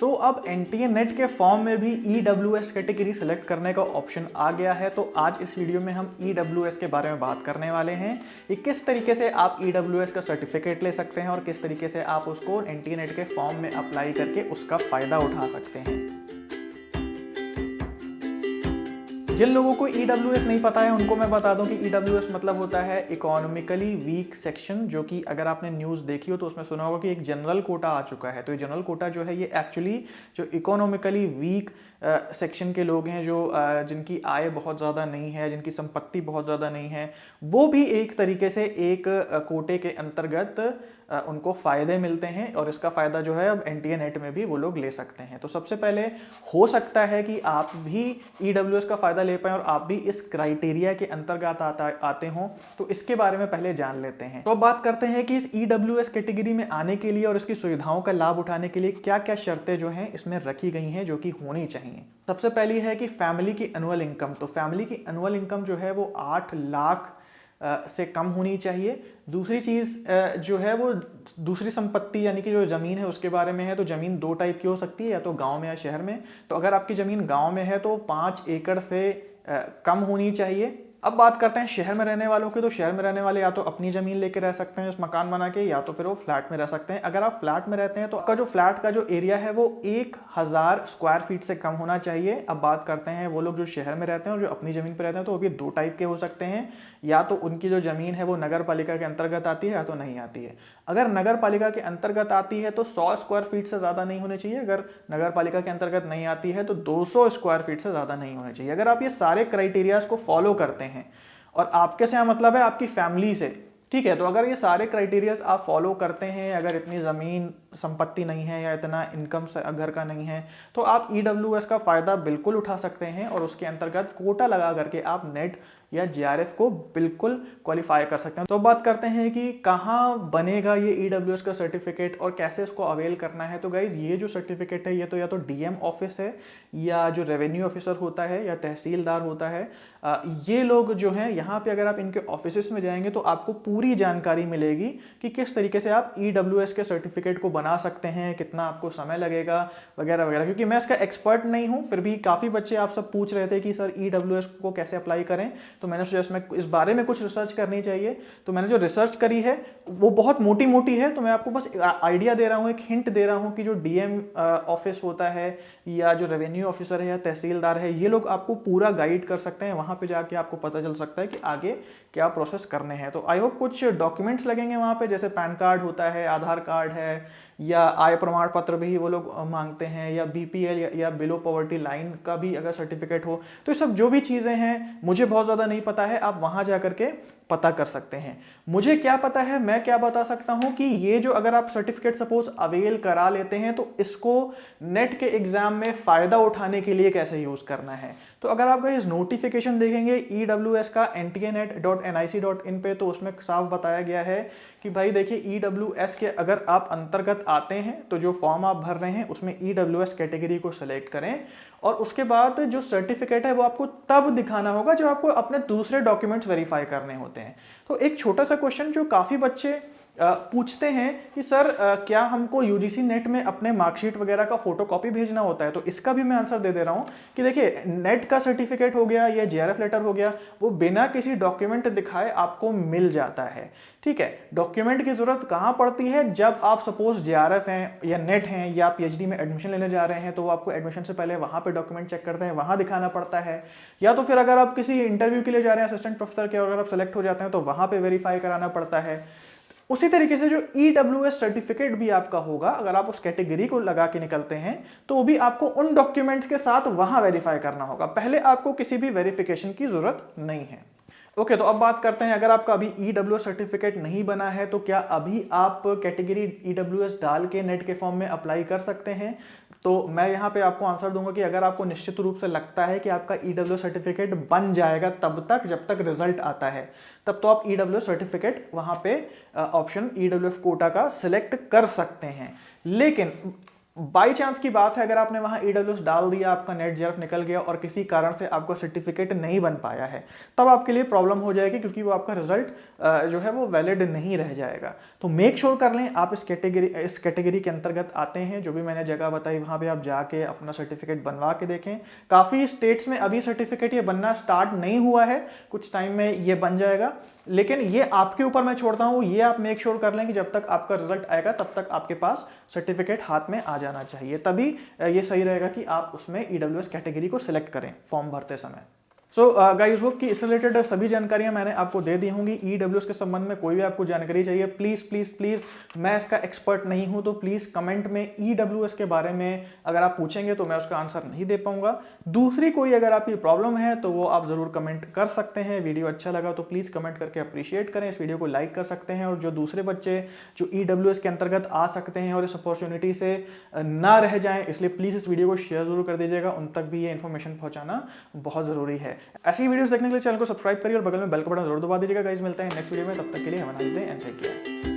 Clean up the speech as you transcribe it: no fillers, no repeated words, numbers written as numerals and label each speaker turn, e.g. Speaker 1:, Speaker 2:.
Speaker 1: सो अब NTA net के form में भी ईडब्ल्यूएस कैटेगरी सेलेक्ट करने का ऑप्शन आ गया है। तो आज इस वीडियो में हम ईडब्ल्यूएस के बारे में बात करने वाले हैं कि किस तरीके से आप ईडब्ल्यूएस का सर्टिफिकेट ले सकते हैं और किस तरीके से आप उसको एनटीए नेट के फॉर्म में अप्लाई करके उसका फायदा उठा सकते हैं। जिन लोगों को ईडब्ल्यूएस नहीं पता है उनको मैं बता दूं कि ईडब्ल्यूएस मतलब होता है इकोनॉमिकली वीक सेक्शन, जो कि अगर आपने न्यूज़ देखी हो तो उसमें सुना होगा कि एक जनरल कोटा आ चुका है। तो ये जनरल कोटा जो है ये एक्चुअली जो इकोनॉमिकली वीक सेक्शन के लोग हैं, जो जिनकी आय बहुत ज़्यादा नहीं है, जिनकी संपत्ति बहुत ज़्यादा नहीं है, वो भी एक तरीके से एक कोटे के अंतर्गत उनको फ़ायदे मिलते हैं और इसका फ़ायदा जो है अब एनटीए नेट में भी वो लोग ले सकते हैं। तो सबसे पहले हो सकता है कि आप भी ईडब्ल्यूएस का फ़ायदा ले पाएं और आप भी इस क्राइटेरिया के अंतर्गत आते हों, तो इसके बारे में पहले जान लेते हैं। तो अब बात करते हैं कि इस ईडब्ल्यूएस कैटेगरी में आने के लिए और इसकी सुविधाओं का लाभ उठाने के लिए क्या क्या शर्तें जो हैं इसमें रखी गई हैं जो कि होनी चाहिए। सबसे पहली है कि फैमिली की एनुअल इनकम। तो फैमिली की एनुअल इनकम जो है वो 8 लाख से कम होनी चाहिए। दूसरी चीज़ जो है वो दूसरी संपत्ति यानी कि जो ज़मीन है उसके बारे में है। तो ज़मीन 2 टाइप की हो सकती है, या तो गांव में या शहर में। तो अगर आपकी ज़मीन गांव में है तो 5 एकड़ से कम होनी चाहिए। अब बात करते हैं शहर में रहने वालों की। तो शहर में रहने वाले या तो अपनी ज़मीन लेके रह सकते हैं, उस मकान बना के, या तो फिर वो फ्लैट में रह सकते हैं। अगर आप फ्लैट में रहते हैं तो आपका जो फ्लैट का जो एरिया है वो 1000 स्क्वायर फीट से कम होना चाहिए। अब बात करते हैं वो लोग जो शहर में रहते हैं और जो अपनी ज़मीन पर रहते हैं, तो वो भी 2 टाइप के हो सकते हैं। या तो उनकी जो ज़मीन है वो नगर पालिका के अंतर्गत आती है या तो नहीं आती है। अगर नगर पालिका के अंतर्गत आती है तो 100 स्क्वायर फीट से ज़्यादा नहीं होने चाहिए। अगर नगर पालिका के अंतर्गत नहीं आती है तो 200 स्क्वायर फीट से ज़्यादा नहीं होने चाहिए। अगर आप ये सारे क्राइटेरियाज को फॉलो करते हैं, और आपके से मतलब है आपकी फैमिली से, ठीक है, तो अगर ये सारे क्राइटेरियाज आप फॉलो करते हैं, अगर इतनी ज़मीन संपत्ति नहीं है या इतना इनकम घर का नहीं है, तो आप ईडब्ल्यूएस का फ़ायदा बिल्कुल उठा सकते हैं और उसके अंतर्गत कोटा लगा करके आप नेट या जीआरएफ को बिल्कुल क्वालिफाई कर सकते हैं। तो बात करते हैं कि कहाँ बनेगा ये ईडब्ल्यूएस का सर्टिफिकेट और कैसे इसको अवेल करना है। तो गाइज ये जो सर्टिफिकेट है ये तो या तो डीएम ऑफिस है, या जो रेवेन्यू ऑफिसर होता है, या तहसीलदार होता है, ये लोग जो हैं यहाँ पे अगर आप इनके ऑफिस में जाएंगे तो आपको पूरी जानकारी मिलेगी कि किस तरीके से आप ईडब्ल्यूएस के सर्टिफिकेट को बना सकते हैं, कितना आपको समय लगेगा वगैरह वगैरह। क्योंकि मैं इसका एक्सपर्ट नहीं हूँ, फिर भी काफ़ी बच्चे आप सब पूछ रहे थे कि सर ईडब्ल्यूएस को कैसे अप्लाई करें, तो मैंने सोचा इसमें इस बारे में कुछ रिसर्च करनी चाहिए। तो मैंने जो रिसर्च करी है वो बहुत मोटी मोटी है, तो मैं आपको बस आइडिया दे रहा हूँ, एक हिंट दे रहा हूँ कि जो डीएम ऑफिस होता है या जो रेवेन्यू ऑफिसर है या तहसीलदार है, ये लोग आपको पूरा गाइड कर सकते हैं। वहाँ पे जाके आपको पता चल सकता है कि आगे क्या प्रोसेस करने हैं। तो आई होप कुछ डॉक्यूमेंट्स लगेंगे वहाँ पे, जैसे पैन कार्ड होता है, आधार कार्ड है, या आय प्रमाण पत्र भी वो लोग मांगते हैं, या बीपीएल या बिलो पॉवर्टी लाइन का भी अगर सर्टिफिकेट हो। तो ये सब जो भी चीज़ें हैं मुझे बहुत ज़्यादा नहीं पता है, आप वहाँ जा करके पता कर सकते हैं। मुझे क्या पता है, मैं क्या बता सकता हूँ कि ये जो अगर आप सर्टिफिकेट सपोज अवेल करा लेते हैं तो इसको नेट के एग्जाम में फ़ायदा उठाने के लिए कैसे यूज़ करना है। तो अगर आप इस नोटिफिकेशन देखेंगे ईडब्ल्यूएस का ntnet.nic.in पे, तो उसमें साफ बताया गया है कि भाई देखिए ईडब्ल्यूएस के अगर आप अंतर्गत आते हैं तो जो फॉर्म आप भर रहे हैं उसमें ईडब्ल्यूएस कैटेगरी को सेलेक्ट करें, और उसके बाद जो सर्टिफिकेट है वो आपको तब दिखाना होगा जब आपको अपने दूसरे डॉक्यूमेंट्स वेरीफाई करने होते हैं। तो एक छोटा सा क्वेश्चन जो काफ़ी बच्चे पूछते हैं कि सर क्या हमको यूजीसी नेट में अपने मार्कशीट वगैरह का फोटोकॉपी भेजना होता है, तो इसका भी मैं आंसर दे दे रहा हूँ कि देखिए नेट का सर्टिफिकेट हो गया या जीआरएफ लेटर हो गया, वो बिना किसी डॉक्यूमेंट दिखाए आपको मिल जाता है। ठीक है, डॉक्यूमेंट की जरूरत कहाँ पड़ती है, जब आप सपोज जीआरएफ हैं या नेट हैं या पीएचडी में एडमिशन लेने जा रहे हैं, तो आपको एडमिशन से पहले वहाँ पे डॉक्यूमेंट चेक करते हैं, वहाँ दिखाना पड़ता है। या तो फिर अगर आप किसी इंटरव्यू के लिए जा रहे हैं असिस्टेंट प्रोफेसर के और अगर आप सेलेक्ट हो जाते हैं तो वहाँ पे वेरीफाई कराना पड़ता है। उसी तरीके से जो ईडब्ल्यूएस सर्टिफिकेट भी आपका होगा, अगर आप उस कैटेगरी को लगा के निकलते हैं तो भी आपको उन डॉक्यूमेंट्स के साथ वहां वेरीफाई करना होगा। पहले आपको किसी भी वेरिफिकेशन की जरूरत नहीं है। ओके, तो अब बात करते हैं, अगर आपका अभी ईडब्ल्यूएस सर्टिफिकेट नहीं बना है तो क्या अभी आप कैटेगरी ईडब्ल्यूएस डाल के नेट के फॉर्म में अप्लाई कर सकते हैं। तो मैं यहाँ पे आपको आंसर दूंगा कि अगर आपको निश्चित रूप से लगता है कि आपका ईडब्ल्यूएस सर्टिफिकेट बन जाएगा तब तक जब तक रिजल्ट आता है, तब तो आप ईडब्ल्यूएस सर्टिफिकेट वहाँ पे ऑप्शन ईडब्ल्यूएफ कोटा का सिलेक्ट कर सकते हैं। लेकिन बाई चांस की बात है, अगर आपने वहां AWS डाल दिया, आपका नेट जेआरएफ निकल गया और किसी कारण से आपका सर्टिफिकेट नहीं बन पाया है, तब आपके लिए प्रॉब्लम हो जाएगी, क्योंकि वो आपका रिजल्ट जो है वो वैलिड नहीं रह जाएगा। तो मेक श्योर कर लें आप इस कैटेगरी के अंतर्गत आते हैं। जो भी मैंने जगह बताई वहां पे आप जाके अपना सर्टिफिकेट बनवा के देखें। काफ़ी स्टेट्स में अभी सर्टिफिकेट ये बनना स्टार्ट नहीं हुआ है, कुछ टाइम में ये बन जाएगा, लेकिन ये आपके ऊपर मैं छोड़ता हूँ। ये आप मेक श्योर कर लें कि जब तक आपका रिजल्ट आएगा तब तक आपके पास सर्टिफिकेट हाथ में आ जाना चाहिए, तभी ये सही रहेगा कि आप उसमें EWS कैटेगरी को सिलेक्ट करें फॉर्म भरते समय। सो गाइस होप कि इससे रिलेटेड सभी जानकारियां मैंने आपको दे दी होंगी। EWS के संबंध में कोई भी आपको जानकारी चाहिए, प्लीज़ प्लीज़ प्लीज़, मैं इसका एक्सपर्ट नहीं हूं, तो प्लीज़ कमेंट में EWS के बारे में अगर आप पूछेंगे तो मैं उसका आंसर नहीं दे पाऊंगा। दूसरी कोई अगर आपकी प्रॉब्लम है तो वो आप ज़रूर कमेंट कर सकते हैं। वीडियो अच्छा लगा तो प्लीज़ कमेंट करके अप्रिशिएट करें, इस वीडियो को लाइक कर सकते हैं। और जो दूसरे बच्चे जो EWS के अंतर्गत आ सकते हैं और इस अपॉर्चुनिटी से ना रह जाएं, इसलिए प्लीज़ इस वीडियो को शेयर जरूर कर दीजिएगा, उन तक भी ये इन्फॉर्मेशन पहुंचाना बहुत ज़रूरी है। ऐसी वीडियोस देखने के लिए चैनल को सब्सक्राइब करिए और बगल में बेल का बटन जरूर दबा दीजिएगा। गाइस मिलते हैं नेक्स्ट वीडियो में, तब तक के लिए have a nice day and take care.